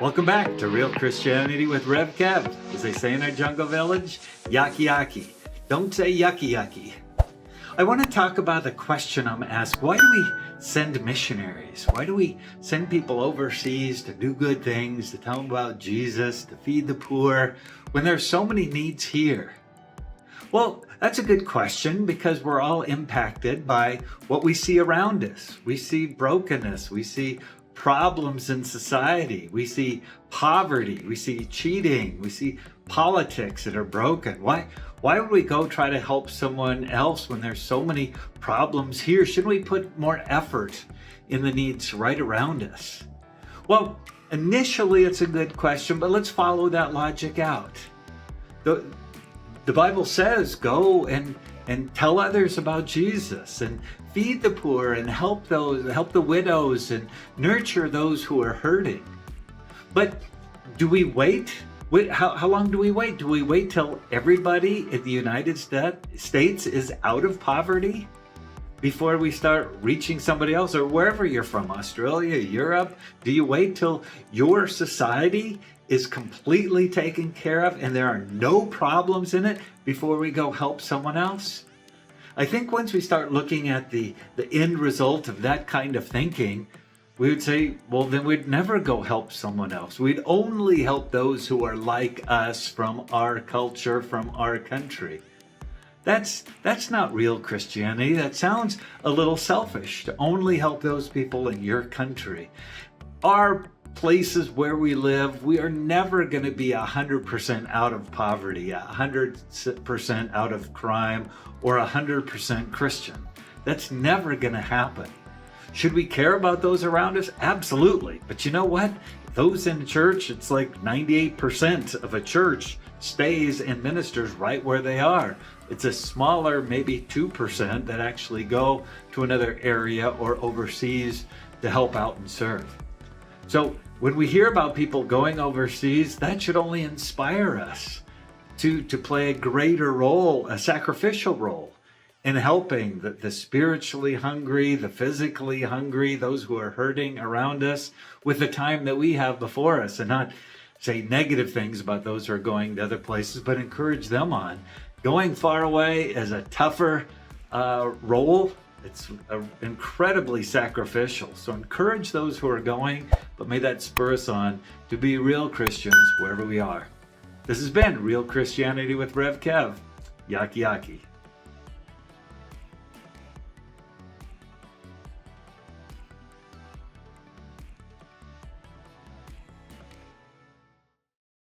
Welcome back to Real Christianity with Rev Kev. As they say in our jungle village, yaki yaki. Don't say yucky yucky. I want to talk about the question I'm asked. Why do we send missionaries? Why do we send people overseas to do good things, to tell them about Jesus, to feed the poor, when there's so many needs here? Well, that's a good question because we're all impacted by what we see around us. We see brokenness. We see problems in society. We see poverty. We see cheating. We see politics that are broken. Why would we go try to help someone else when there's so many problems here? Shouldn't we put more effort in the needs right around us? Well, initially it's a good question, but let's follow that logic out. The Bible says go and tell others about Jesus and feed the poor and help the widows and nurture those who are hurting. But do we wait? How long do we wait? Do we wait till everybody in the United States is out of poverty before we start reaching somebody else, or wherever you're from, Australia, Europe? Do you wait till your society is completely taken care of and there are no problems in it before we go help someone else? I think once we start looking at the end result of that kind of thinking, we would say, well, then we'd never go help someone else. We'd only help those who are like us, from our culture, from our country. That's not real Christianity. That sounds a little selfish, to only help those people in your country. Our places where we live, we are never going to be 100% out of poverty, 100% out of crime, or 100% Christian. That's never going to happen. Should we care about those around us? Absolutely. But you know what? Those in church, it's like 98% of a church stays and ministers right where they are. It's a smaller, maybe 2% that actually go to another area or overseas to help out and serve. So when we hear about people going overseas, that should only inspire us to play a greater role, a sacrificial role, in helping the spiritually hungry, the physically hungry, those who are hurting around us with the time that we have before us, and not say negative things about those who are going to other places, but encourage them on. Going far away is a tougher role. It's incredibly sacrificial. So encourage those who are going, but may that spur us on to be real Christians wherever we are. This has been Real Christianity with Rev Kev. Yaki yaki.